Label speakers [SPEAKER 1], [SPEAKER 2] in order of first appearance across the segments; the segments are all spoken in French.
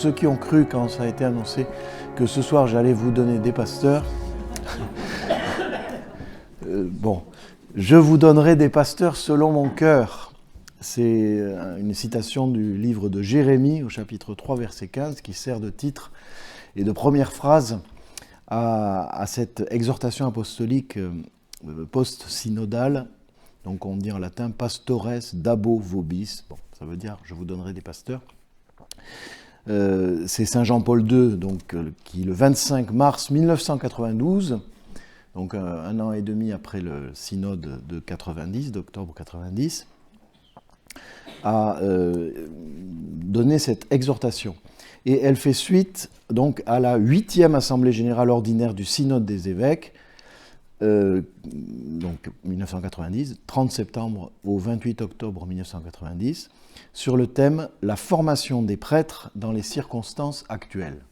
[SPEAKER 1] ceux qui ont cru quand ça a été annoncé que ce soir j'allais vous donner des pasteurs, bon, je vous donnerai des pasteurs selon mon cœur. C'est une citation du livre de Jérémie au chapitre 3 verset 15 qui sert de titre et de première phrase à cette exhortation apostolique post-synodale. Donc on dit en latin « pastores dabo vobis », bon, ça veut dire « je vous donnerai des pasteurs ». C'est Saint Jean-Paul II, donc, qui le 25 mars 1992, donc un an et demi après le synode de 90, d'octobre 90, a donné cette exhortation. Et elle fait suite donc à la 8e Assemblée générale ordinaire du synode des évêques, donc 1990, 30 septembre au 28 octobre 1990, sur le thème « La formation des prêtres dans les circonstances actuelles ».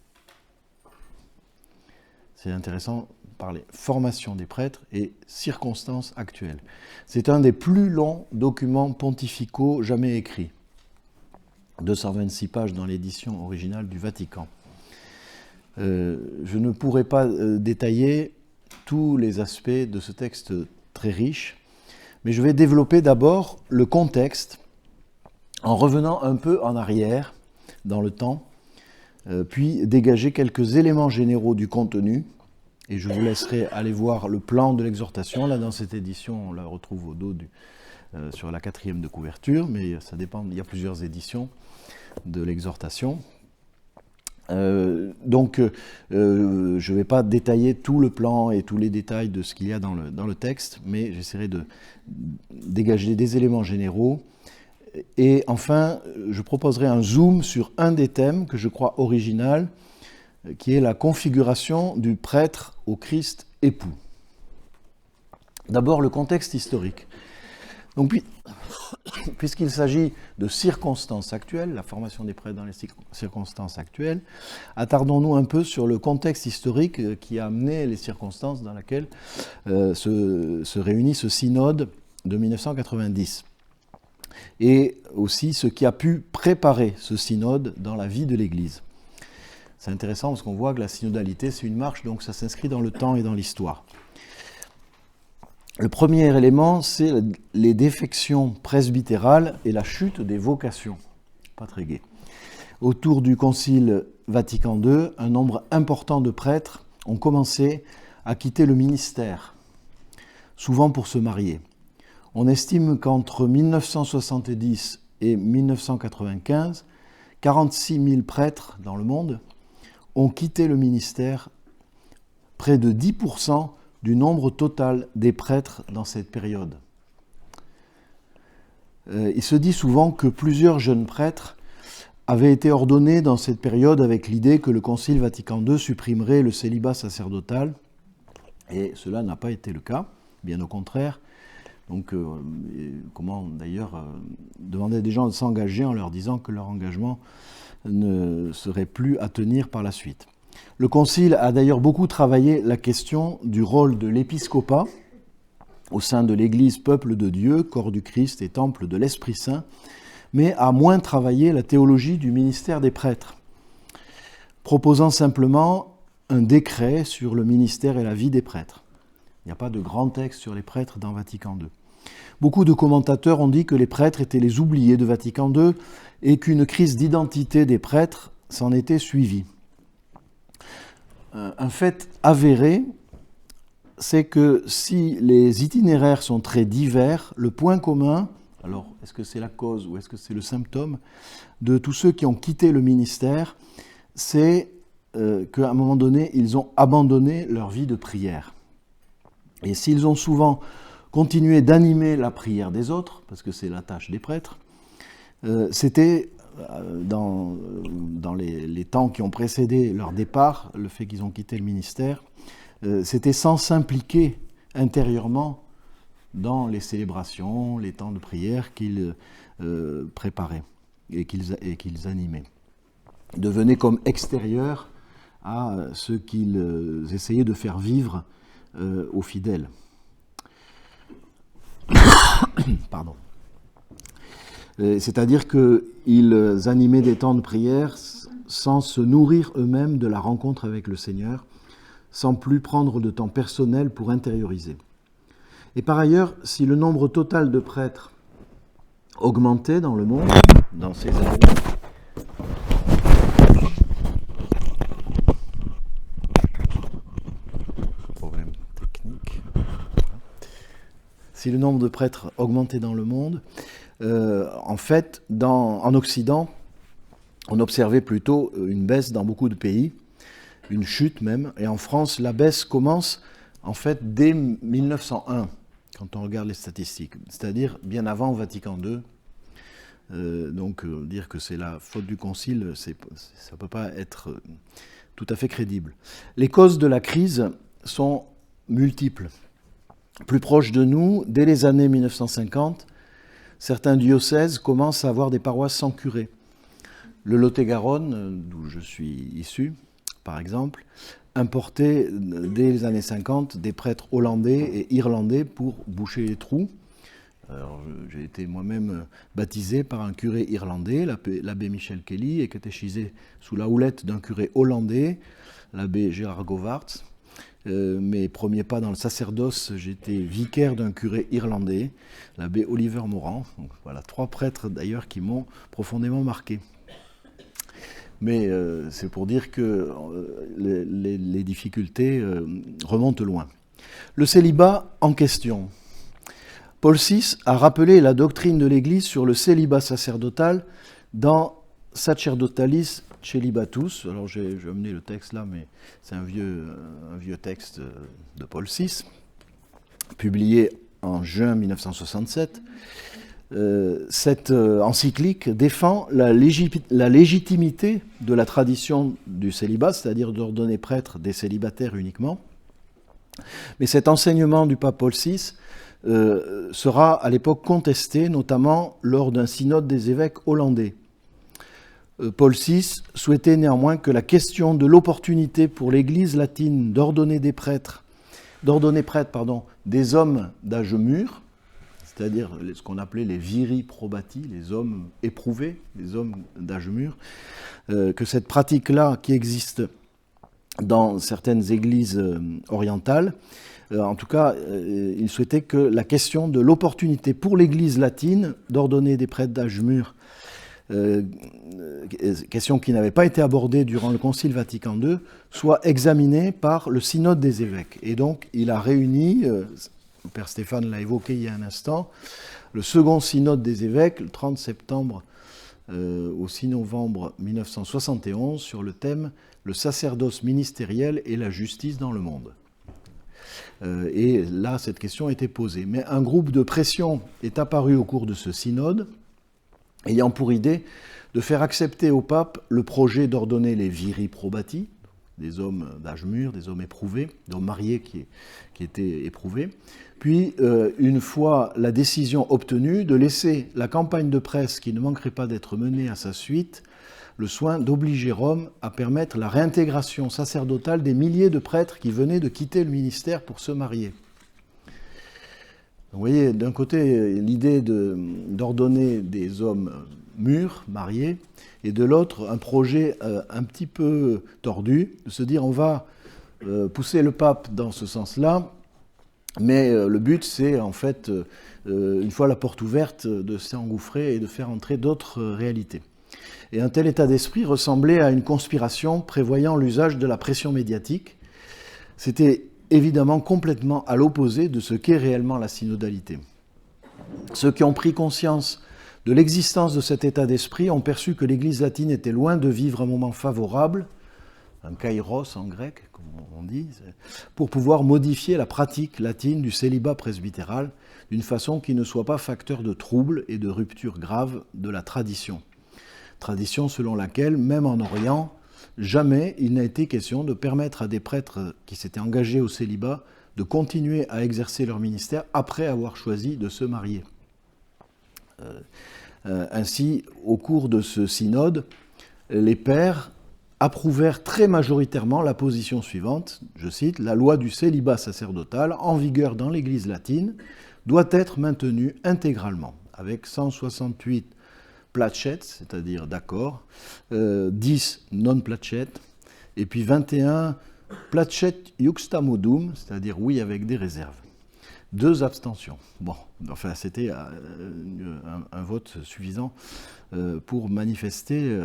[SPEAKER 1] C'est intéressant de parler formation des prêtres et circonstances actuelles. C'est un des plus longs documents pontificaux jamais écrits. 226 pages dans l'édition originale du Vatican. Je ne pourrai pas détailler tous les aspects de ce texte très riche, mais je vais développer d'abord le contexte en revenant un peu en arrière dans le temps, puis dégager quelques éléments généraux du contenu, et je vous laisserai aller voir le plan de l'exhortation. Là, dans cette édition, on la retrouve au dos sur la 4e de couverture, mais ça dépend, il y a plusieurs éditions de l'exhortation. Donc, je ne vais pas détailler tout le plan et tous les détails de ce qu'il y a dans le texte, mais j'essaierai de dégager des éléments généraux. Et enfin, je proposerai un zoom sur un des thèmes que je crois original, qui est la configuration du prêtre au Christ époux. D'abord, le contexte historique. Donc, puisqu'il s'agit de circonstances actuelles, la formation des prêtres dans les circonstances actuelles, attardons-nous un peu sur le contexte historique qui a amené les circonstances dans lesquelles se réunit ce synode de 1990. Et aussi ce qui a pu préparer ce synode dans la vie de l'Église. C'est intéressant parce qu'on voit que la synodalité, c'est une marche, donc ça s'inscrit dans le temps et dans l'histoire. Le premier élément, c'est les défections presbytérales et la chute des vocations. Pas très gai. Autour du Concile Vatican II, un nombre important de prêtres ont commencé à quitter le ministère, souvent pour se marier. On estime qu'entre 1970 et 1995, 46 000 prêtres dans le monde ont quitté le ministère, près de 10% du nombre total des prêtres dans cette période. Il se dit souvent que plusieurs jeunes prêtres avaient été ordonnés dans cette période avec l'idée que le Concile Vatican II supprimerait le célibat sacerdotal, et cela n'a pas été le cas, bien au contraire. Donc, comment d'ailleurs demander à des gens de s'engager en leur disant que leur engagement ne serait plus à tenir par la suite. Le Concile a d'ailleurs beaucoup travaillé la question du rôle de l'épiscopat au sein de l'Église, peuple de Dieu, corps du Christ et temple de l'Esprit Saint, mais a moins travaillé la théologie du ministère des prêtres, proposant simplement un décret sur le ministère et la vie des prêtres. Il n'y a pas de grand texte sur les prêtres dans Vatican II. Beaucoup de commentateurs ont dit que les prêtres étaient les oubliés de Vatican II et qu'une crise d'identité des prêtres s'en était suivie. Un fait avéré, c'est que si les itinéraires sont très divers, le point commun, alors est-ce que c'est la cause ou est-ce que c'est le symptôme, de tous ceux qui ont quitté le ministère, c'est qu'à un moment donné, ils ont abandonné leur vie de prière. Et s'ils ont souvent continué d'animer la prière des autres, parce que c'est la tâche des prêtres, c'était dans les temps qui ont précédé leur départ, le fait qu'ils ont quitté le ministère, c'était sans s'impliquer intérieurement dans les célébrations, les temps de prière qu'ils préparaient et qu'ils animaient. Ils devenaient comme extérieurs à ce qu'ils essayaient de faire vivre aux fidèles. Pardon. C'est-à-dire qu'ils animaient des temps de prière sans se nourrir eux-mêmes de la rencontre avec le Seigneur, sans plus prendre de temps personnel pour intérioriser. Et par ailleurs, si le nombre total de prêtres augmentait dans le monde, dans ces années, problème technique. Si le nombre de prêtres augmentait dans le monde, en fait, en Occident, on observait plutôt une baisse dans beaucoup de pays, une chute même. Et en France, la baisse commence en fait dès 1901, quand on regarde les statistiques, c'est-à-dire bien avant Vatican II. Donc dire que c'est la faute du Concile, ça ne peut pas être tout à fait crédible. Les causes de la crise sont multiples. Plus proche de nous, dès les années 1950, certains diocèses commencent à avoir des paroisses sans curé. Le Lot-et-Garonne, d'où je suis issu, par exemple, importait dès les années 50 des prêtres hollandais et irlandais pour boucher les trous. Alors, j'ai été moi-même baptisé par un curé irlandais, l'abbé Michel Kelly, et catéchisé sous la houlette d'un curé hollandais, l'abbé Gérard Govaerts. Mes premiers pas dans le sacerdoce, j'étais vicaire d'un curé irlandais, l'abbé Oliver Morand. Donc, voilà, 3 prêtres d'ailleurs qui m'ont profondément marqué. Mais c'est pour dire que les difficultés remontent loin. Le célibat en question. Paul VI a rappelé la doctrine de l'Église sur le célibat sacerdotal dans Sacerdotalis Celibatus. Alors j'ai amené le texte là, mais c'est un vieux texte de Paul VI, publié en juin 1967. Cette encyclique défend la légitimité de la tradition du célibat, c'est-à-dire d'ordonner prêtre des célibataires uniquement. Mais cet enseignement du pape Paul VI sera à l'époque contesté, notamment lors d'un synode des évêques hollandais. Paul VI souhaitait néanmoins que la question de l'opportunité pour l'Église latine d'ordonner prêtres, des hommes d'âge mûr, c'est-à-dire ce qu'on appelait les viri probati, les hommes éprouvés, les hommes d'âge mûr, que cette pratique-là qui existe dans certaines églises orientales, en tout cas, il souhaitait que la question de l'opportunité pour l'Église latine d'ordonner des prêtres d'âge mûr, question qui n'avait pas été abordée durant le Concile Vatican II, soit examinée par le synode des évêques. Et donc, il a réuni, le Père Stéphane l'a évoqué il y a un instant, le second synode des évêques, le 30 septembre au 6 novembre 1971, sur le thème « Le sacerdoce ministériel et la justice dans le monde ». Et là, cette question a été posée. Mais un groupe de pression est apparu au cours de ce synode, ayant pour idée de faire accepter au pape le projet d'ordonner les viri probati, des hommes d'âge mûr, des hommes éprouvés, des hommes mariés qui étaient éprouvés, puis, une fois la décision obtenue, de laisser la campagne de presse qui ne manquerait pas d'être menée à sa suite, le soin d'obliger Rome à permettre la réintégration sacerdotale des milliers de prêtres qui venaient de quitter le ministère pour se marier. Vous voyez, d'un côté, l'idée d'ordonner des hommes mûrs, mariés, et de l'autre, un projet un petit peu tordu, de se dire on va pousser le pape dans ce sens-là, mais le but, c'est en fait, une fois la porte ouverte, de s'engouffrer et de faire entrer d'autres réalités. Et un tel état d'esprit ressemblait à une conspiration prévoyant l'usage de la pression médiatique. C'était évidemment complètement à l'opposé de ce qu'est réellement la synodalité. Ceux qui ont pris conscience de l'existence de cet état d'esprit ont perçu que l'Église latine était loin de vivre un moment favorable, un kairos en grec, comme on dit, pour pouvoir modifier la pratique latine du célibat presbytéral d'une façon qui ne soit pas facteur de troubles et de ruptures graves de la tradition. Tradition selon laquelle, même en Orient, jamais il n'a été question de permettre à des prêtres qui s'étaient engagés au célibat de continuer à exercer leur ministère après avoir choisi de se marier. Ainsi, au cours de ce synode, les pères approuvèrent très majoritairement la position suivante, je cite, « La loi du célibat sacerdotal, en vigueur dans l'Église latine, doit être maintenue intégralement », avec 168 placet, c'est-à-dire d'accord, 10 non placet, et puis 21 placet iuxta modum, c'est-à-dire oui avec des réserves. 2 abstentions. Bon, enfin c'était un vote suffisant pour manifester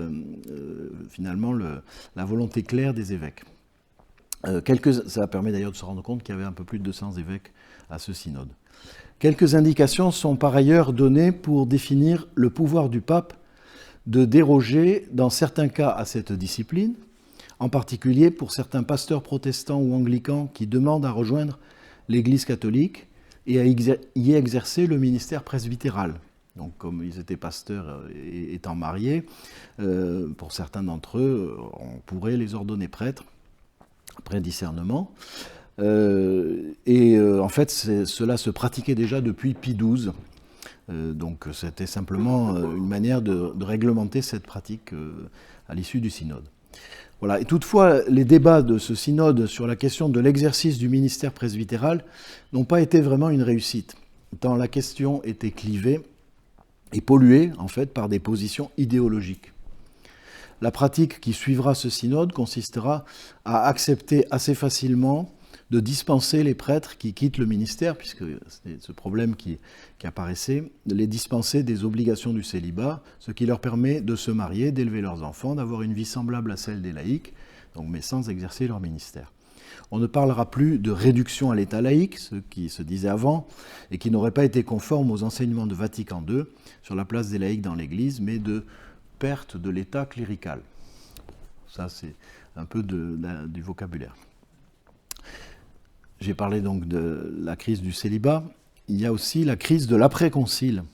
[SPEAKER 1] finalement la volonté claire des évêques. Ça permet d'ailleurs de se rendre compte qu'il y avait un peu plus de 200 évêques à ce synode. Quelques indications sont par ailleurs données pour définir le pouvoir du pape de déroger dans certains cas à cette discipline, en particulier pour certains pasteurs protestants ou anglicans qui demandent à rejoindre l'Église catholique et à y exercer le ministère presbytéral. Donc comme ils étaient pasteurs étant mariés, pour certains d'entre eux, on pourrait les ordonner prêtres après discernement. En fait, cela se pratiquait déjà depuis Pie XII. Donc c'était simplement une manière de réglementer cette pratique à l'issue du synode. Voilà. Et toutefois, les débats de ce synode sur la question de l'exercice du ministère presbytéral n'ont pas été vraiment une réussite, tant la question était clivée et polluée en fait par des positions idéologiques. La pratique qui suivra ce synode consistera à accepter assez facilement de dispenser les prêtres qui quittent le ministère, puisque c'est ce problème qui apparaissait, de les dispenser des obligations du célibat, ce qui leur permet de se marier, d'élever leurs enfants, d'avoir une vie semblable à celle des laïcs, donc, mais sans exercer leur ministère. On ne parlera plus de réduction à l'état laïque, ce qui se disait avant, et qui n'aurait pas été conforme aux enseignements de Vatican II sur la place des laïcs dans l'Église, mais de perte de l'état clérical. Ça, c'est un peu du vocabulaire. J'ai parlé donc de la crise du célibat. Il y a aussi la crise de l'après-concile.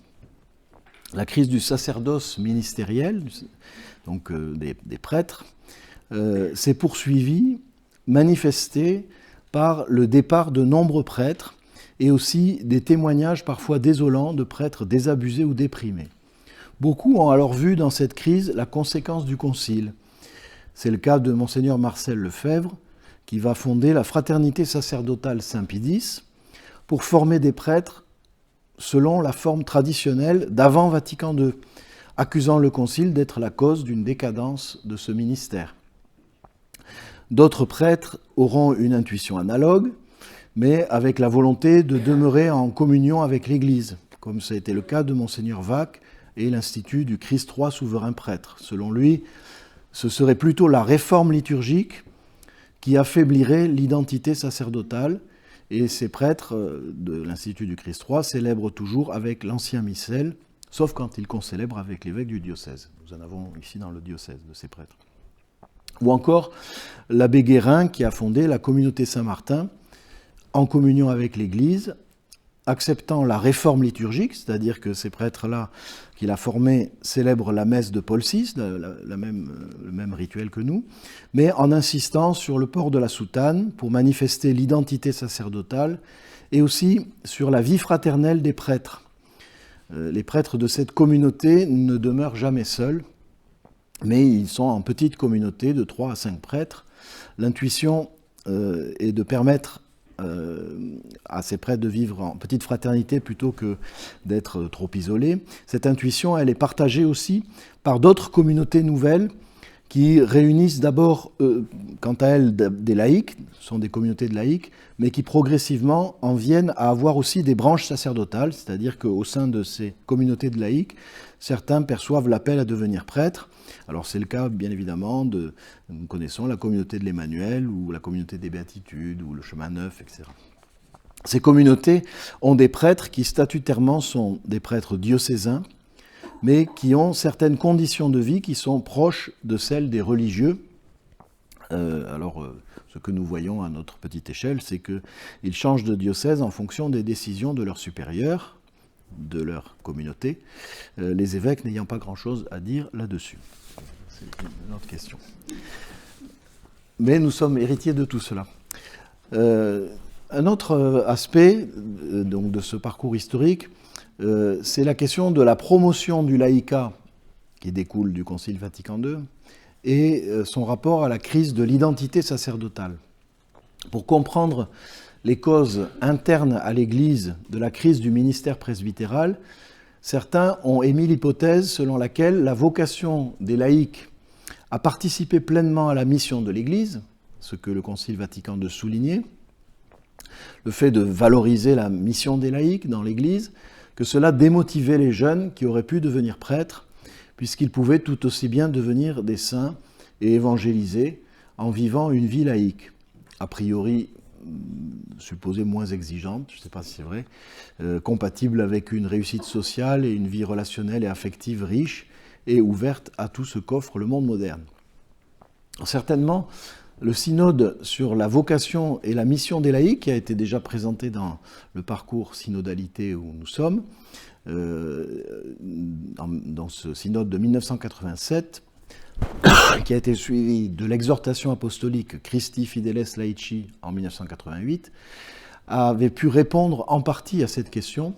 [SPEAKER 1] La crise du sacerdoce ministériel, donc des prêtres, s'est poursuivie, manifestée par le départ de nombreux prêtres et aussi des témoignages parfois désolants de prêtres désabusés ou déprimés. Beaucoup ont alors vu dans cette crise la conséquence du concile. C'est le cas de Monseigneur Marcel Lefebvre, qui va fonder la Fraternité sacerdotale Saint-Pie X pour former des prêtres selon la forme traditionnelle d'avant Vatican II, accusant le Concile d'être la cause d'une décadence de ce ministère. D'autres prêtres auront une intuition analogue, mais avec la volonté de demeurer en communion avec l'Église, comme ça a été le cas de Monseigneur Vaque et l'Institut du Christ roi souverain prêtre. Selon lui, ce serait plutôt la réforme liturgique qui affaiblirait l'identité sacerdotale, et ces prêtres de l'Institut du Christ roi célèbrent toujours avec l'ancien missel, sauf quand ils concélèbrent avec l'évêque du diocèse. Nous en avons ici dans le diocèse de ces prêtres. Ou encore l'abbé Guérin qui a fondé la communauté Saint-Martin en communion avec l'Église, acceptant la réforme liturgique, c'est-à-dire que ces prêtres-là qu'il a formés célèbrent la messe de Paul VI, le même rituel que nous, mais en insistant sur le port de la soutane pour manifester l'identité sacerdotale et aussi sur la vie fraternelle des prêtres. Les prêtres de cette communauté ne demeurent jamais seuls, mais ils sont en petite communauté de 3 à 5 prêtres. L'intuition est de permettre à ces prêtres de vivre en petite fraternité plutôt que d'être trop isolés. Cette intuition, elle est partagée aussi par d'autres communautés nouvelles qui réunissent d'abord, quant à elles, des laïcs, ce sont des communautés de laïcs, mais qui progressivement en viennent à avoir aussi des branches sacerdotales, c'est-à-dire qu'au sein de ces communautés de laïcs, certains perçoivent l'appel à devenir prêtres. Alors c'est le cas, bien évidemment, nous connaissons la communauté de l'Emmanuel, ou la communauté des Béatitudes, ou le Chemin Neuf, etc. Ces communautés ont des prêtres qui statutairement sont des prêtres diocésains, mais qui ont certaines conditions de vie qui sont proches de celles des religieux. Ce que nous voyons à notre petite échelle, c'est qu'ils changent de diocèse en fonction des décisions de leurs supérieurs, de leur communauté, les évêques n'ayant pas grand-chose à dire là-dessus. C'est une autre question. Mais nous sommes héritiers de tout cela. Un autre aspect donc, de ce parcours historique, c'est la question de la promotion du laïcat qui découle du Concile Vatican II et son rapport à la crise de l'identité sacerdotale. Pour comprendre les causes internes à l'Église de la crise du ministère presbytéral, certains ont émis l'hypothèse selon laquelle la vocation des laïcs à participer pleinement à la mission de l'Église, ce que le Concile Vatican II soulignait, le fait de valoriser la mission des laïcs dans l'Église, que cela démotivait les jeunes qui auraient pu devenir prêtres, puisqu'ils pouvaient tout aussi bien devenir des saints et évangéliser en vivant une vie laïque, a priori supposée moins exigeante, je ne sais pas si c'est vrai, compatible avec une réussite sociale et une vie relationnelle et affective riche et ouverte à tout ce qu'offre le monde moderne. Certainement, le synode sur la vocation et la mission des laïcs, qui a été déjà présenté dans le parcours synodalité où nous sommes, dans ce synode de 1987, qui a été suivi de l'exhortation apostolique Christi Fideles Laici en 1988, avait pu répondre en partie à cette question,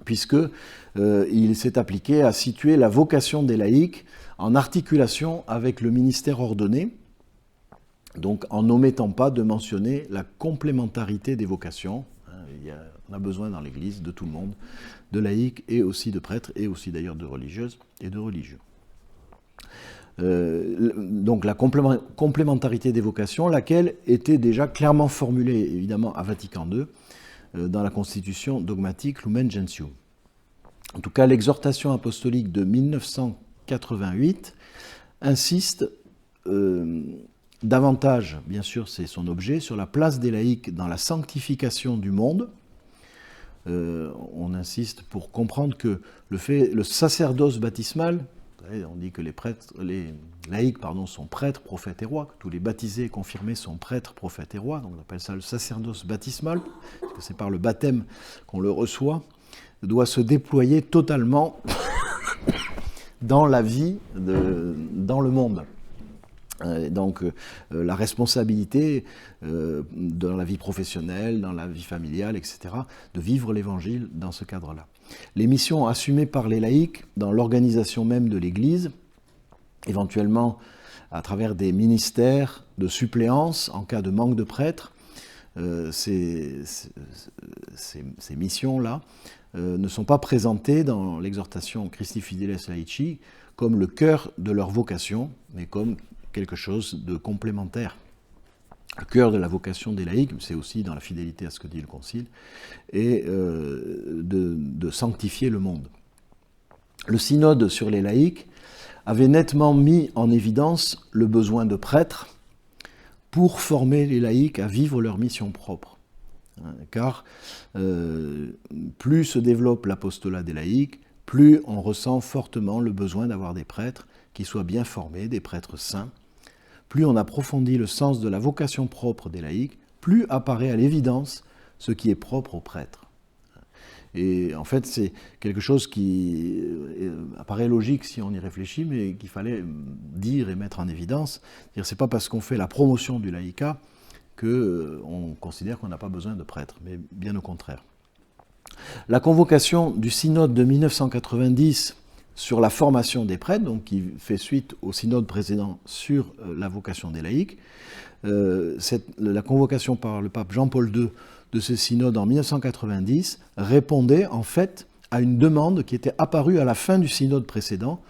[SPEAKER 1] puisqu'il s'est appliqué à situer la vocation des laïcs en articulation avec le ministère ordonné, donc en n'omettant pas de mentionner la complémentarité des vocations. On a besoin dans l'Église de tout le monde, de laïcs et aussi de prêtres, et aussi d'ailleurs de religieuses et de religieux. Donc la complémentarité des vocations, laquelle était déjà clairement formulée évidemment à Vatican II dans la constitution dogmatique Lumen Gentium. En tout cas, l'exhortation apostolique de 1988 insiste davantage, bien sûr c'est son objet, sur la place des laïcs dans la sanctification du monde. On insiste pour comprendre que le sacerdoce baptismal, on dit que les laïcs sont prêtres, prophètes et rois, que tous les baptisés et confirmés sont prêtres, prophètes et rois, donc on appelle ça le sacerdoce baptismal, parce que c'est par le baptême qu'on le reçoit, doit se déployer totalement dans la vie, dans le monde. Donc la responsabilité dans la vie professionnelle, dans la vie familiale, etc., de vivre l'Évangile dans ce cadre-là. Les missions assumées par les laïcs dans l'organisation même de l'Église, éventuellement à travers des ministères de suppléance en cas de manque de prêtres, ces missions-là ne sont pas présentées dans l'exhortation Christi Fideles Laici comme le cœur de leur vocation, mais comme quelque chose de complémentaire. Le cœur de la vocation des laïcs, c'est aussi dans la fidélité à ce que dit le Concile, et de sanctifier le monde. Le synode sur les laïcs avait nettement mis en évidence le besoin de prêtres pour former les laïcs à vivre leur mission propre. Car plus se développe l'apostolat des laïcs, plus on ressent fortement le besoin d'avoir des prêtres qui soient bien formés, des prêtres saints. Plus on approfondit le sens de la vocation propre des laïcs, plus apparaît à l'évidence ce qui est propre aux prêtres. Et en fait, c'est quelque chose qui apparaît logique si on y réfléchit, mais qu'il fallait dire et mettre en évidence. C'est-à-dire, c'est pas parce qu'on fait la promotion du laïcat qu'on considère qu'on n'a pas besoin de prêtres, mais bien au contraire. La convocation du synode de 1990 sur la formation des prêtres, donc qui fait suite au synode précédent sur la vocation des laïcs. La convocation par le pape Jean-Paul II de ce synode en 1990 répondait en fait à une demande qui était apparue à la fin du synode précédent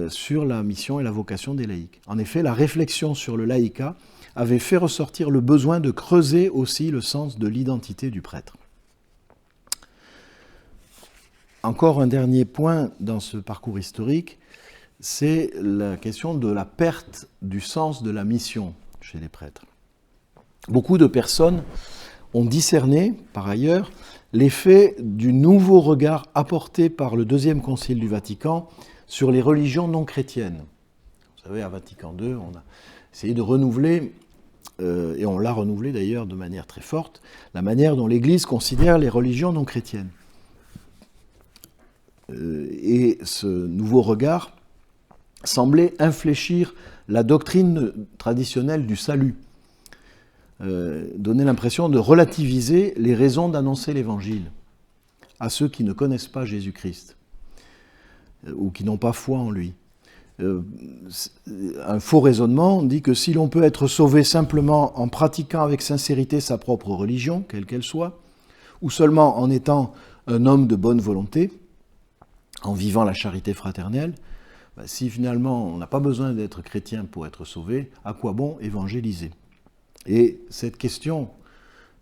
[SPEAKER 1] sur la mission et la vocation des laïcs. En effet, la réflexion sur le laïcat avait fait ressortir le besoin de creuser aussi le sens de l'identité du prêtre. Encore un dernier point dans ce parcours historique, c'est la question de la perte du sens de la mission chez les prêtres. Beaucoup de personnes ont discerné, par ailleurs, l'effet du nouveau regard apporté par le Deuxième Concile du Vatican sur les religions non chrétiennes. Vous savez, à Vatican II, on a essayé de renouveler, et on l'a renouvelé d'ailleurs de manière très forte, la manière dont l'Église considère les religions non chrétiennes. Et ce nouveau regard semblait infléchir la doctrine traditionnelle du salut, donner l'impression de relativiser les raisons d'annoncer l'Évangile à ceux qui ne connaissent pas Jésus-Christ ou qui n'ont pas foi en lui. Un faux raisonnement dit que si l'on peut être sauvé simplement en pratiquant avec sincérité sa propre religion, quelle qu'elle soit, ou seulement en étant un homme de bonne volonté, en vivant la charité fraternelle. Si finalement on n'a pas besoin d'être chrétien pour être sauvé, à quoi bon évangéliser? Et cette question,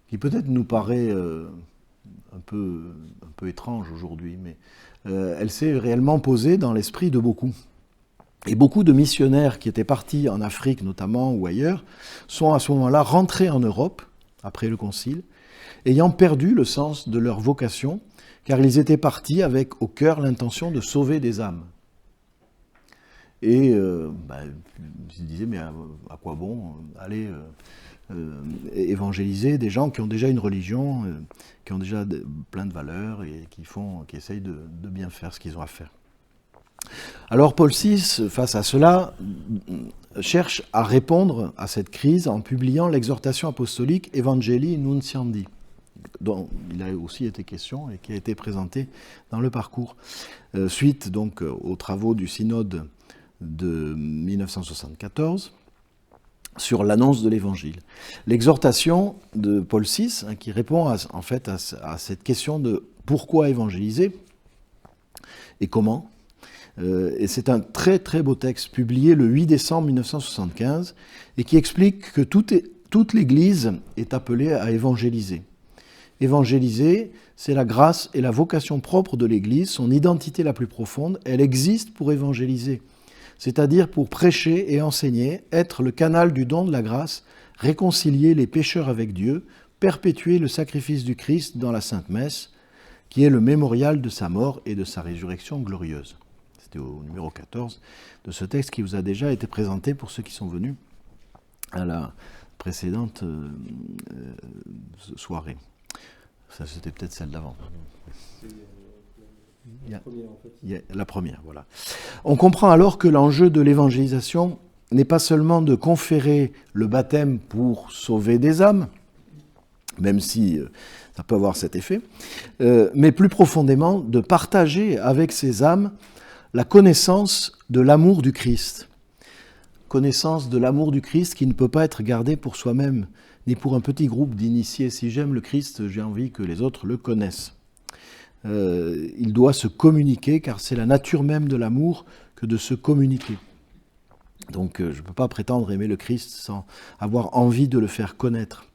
[SPEAKER 1] qui peut-être nous paraît un peu étrange aujourd'hui, mais elle s'est réellement posée dans l'esprit de beaucoup. Et beaucoup de missionnaires qui étaient partis en Afrique notamment ou ailleurs sont à ce moment-là rentrés en Europe, après le Concile, ayant perdu le sens de leur vocation, car ils étaient partis avec au cœur l'intention de sauver des âmes. Et ils se disaient, mais à quoi bon aller évangéliser des gens qui ont déjà une religion, qui ont déjà plein de valeurs et qui essayent de bien faire ce qu'ils ont à faire. Alors Paul VI, face à cela, cherche à répondre à cette crise en publiant l'exhortation apostolique Evangelii Nunciandi, dont il a aussi été question et qui a été présentée dans le parcours, suite donc aux travaux du synode de 1974 sur l'annonce de l'Évangile. L'exhortation de Paul VI, qui répond en fait à cette question de pourquoi évangéliser et comment. Et c'est un très très beau texte publié le 8 décembre 1975 et qui explique que toute l'Église est appelée à évangéliser. Évangéliser, c'est la grâce et la vocation propre de l'Église, son identité la plus profonde, elle existe pour évangéliser, c'est-à-dire pour prêcher et enseigner, être le canal du don de la grâce, réconcilier les pécheurs avec Dieu, perpétuer le sacrifice du Christ dans la Sainte Messe, qui est le mémorial de sa mort et de sa résurrection glorieuse. C'était au numéro 14 de ce texte qui vous a déjà été présenté pour ceux qui sont venus à la précédente soirée. Ça, c'était peut-être celle d'avant. La première, voilà. On comprend alors que l'enjeu de l'évangélisation n'est pas seulement de conférer le baptême pour sauver des âmes, même si ça peut avoir cet effet, mais plus profondément de partager avec ces âmes la connaissance de l'amour du Christ. Connaissance de l'amour du Christ qui ne peut pas être gardée pour soi-même, ni pour un petit groupe d'initiés. Si j'aime le Christ, j'ai envie que les autres le connaissent. Il doit se communiquer, car c'est la nature même de l'amour que de se communiquer. Donc je ne peux pas prétendre aimer le Christ sans avoir envie de le faire connaître.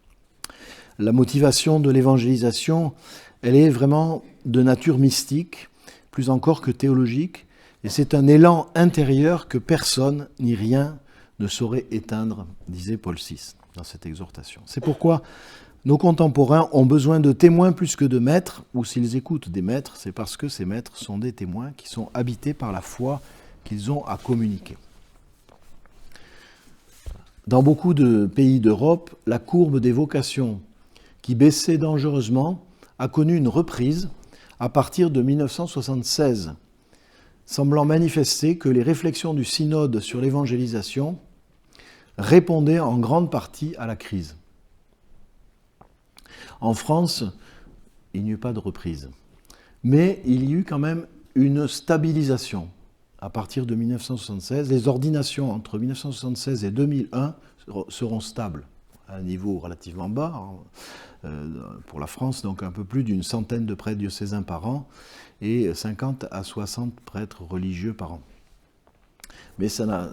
[SPEAKER 1] La motivation de l'évangélisation, elle est vraiment de nature mystique, plus encore que théologique, et c'est un élan intérieur que personne ni rien ne saurait éteindre, disait Paul VI dans cette exhortation. C'est pourquoi nos contemporains ont besoin de témoins plus que de maîtres, ou s'ils écoutent des maîtres, c'est parce que ces maîtres sont des témoins qui sont habités par la foi qu'ils ont à communiquer. Dans beaucoup de pays d'Europe, la courbe des vocations qui baissait dangereusement a connu une reprise à partir de 1976, semblant manifester que les réflexions du synode sur l'évangélisation répondaient en grande partie à la crise. En France, il n'y eut pas de reprise, mais il y eut quand même une stabilisation. À partir de 1976, les ordinations entre 1976 et 2001 seront stables, à un niveau relativement bas, pour la France, donc un peu plus d'une centaine de prêtres diocésains par an, et 50 à 60 prêtres religieux par an. Mais ça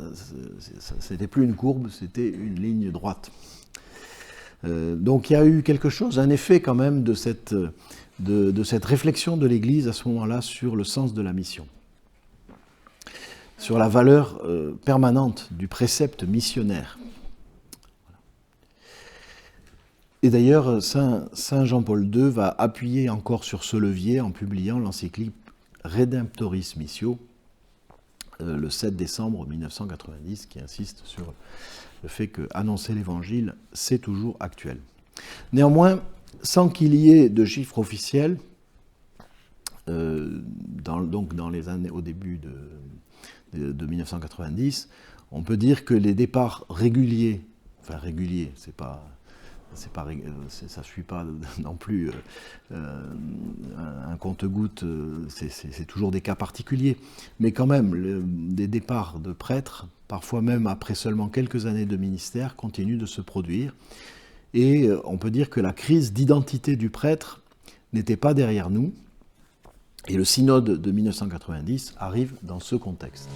[SPEAKER 1] n'était plus une courbe, c'était une ligne droite. Donc il y a eu quelque chose, un effet quand même de cette réflexion de l'Église à ce moment-là sur le sens de la mission, sur la valeur permanente du précepte missionnaire. Et d'ailleurs, Saint Jean-Paul II va appuyer encore sur ce levier en publiant l'encyclique Redemptoris Missio, le 7 décembre 1990, qui insiste sur le fait que annoncer l'Évangile, c'est toujours actuel. Néanmoins, sans qu'il y ait de chiffres officiels, dans les années au début de 1990, on peut dire que les départs réguliers, ça ne suit pas non plus un compte-gouttes, c'est toujours des cas particuliers, mais quand même, des départs de prêtres, parfois même après seulement quelques années de ministère, continuent de se produire. Et on peut dire que la crise d'identité du prêtre n'était pas derrière nous, Et le synode de 1990 arrive dans ce contexte.